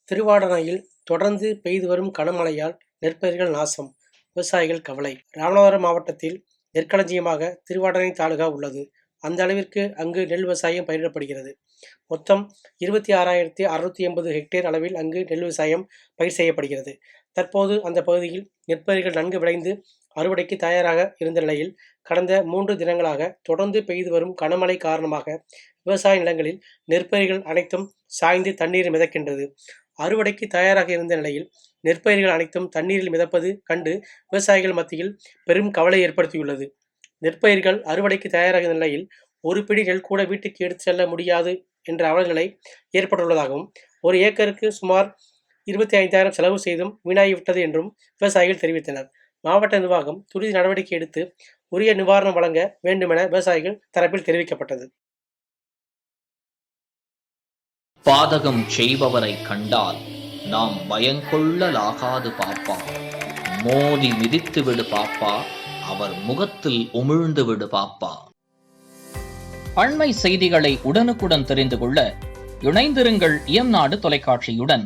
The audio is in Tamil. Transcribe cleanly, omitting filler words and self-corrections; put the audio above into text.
திருவாடானையில் தொடர்ந்து பெய்து வரும் கனமழையால் நெற்பயிர்கள் நாசம், விவசாயிகள் கவலை. ராமநாதபுரம் மாவட்டத்தில் நெற்களஞ்சியமாக திருவாடானை தாலுகா உள்ளது. அந்த அளவிற்கு அங்கு நெல் விவசாயம் பயிரிடப்படுகிறது. மொத்தம் 26,680 ஹெக்டேர் அளவில் அங்கு நெல் விவசாயம் பயிர் செய்யப்படுகிறது. தற்போது அந்த பகுதியில் நெற்பயிர்கள் நன்கு விளைந்து அறுவடைக்கு தயாராக இருந்த நிலையில் கடந்த 3 தினங்களாக தொடர்ந்து பெய்து வரும் கனமழை காரணமாக விவசாய நிலங்களில் நெற்பயிர்கள் அனைத்தும் சாய்ந்து தண்ணீரில் மிதக்கின்றது. அறுவடைக்கு தயாராக இருந்த நிலையில் நெற்பயிர்கள் அனைத்தும் தண்ணீரில் மிதப்பது கண்டு விவசாயிகள் மத்தியில் பெரும் கவலை ஏற்படுத்தியுள்ளது. நெற்பயிர்கள் அறுவடைக்கு தயாராக இருந்த நிலையில் ஒரு பிடி நெல் கூட வீட்டுக்கு எடுத்து செல்ல முடியாது என்ற அவலநிலை ஏற்பட்டுள்ளதாகவும், ஒரு ஏக்கருக்கு சுமார் 25,000 செலவு செய்தும் வீணாகிவிட்டது என்றும் விவசாயிகள் தெரிவித்தனர். மாவட்ட நிர்வாகம் துரித நடவடிக்கை எடுத்து உரிய நிவாரணம் வழங்க வேண்டுமென விவசாயிகள் தரப்பில் தெரிவிக்கப்பட்டது. பாதகம் செய்பவரை கண்டால் நாம் பயங்கொள்ளலாகாது பாப்பா, மோதி மிதித்து விடு பாப்பா, அவர் முகத்தில் உமிழ்ந்து விடு பாப்பா. அண்மை செய்திகளை உடனுக்குடன் தெரிந்து கொள்ள இணைந்திருங்கள் இயம்நாடு தொலைக்காட்சியுடன்.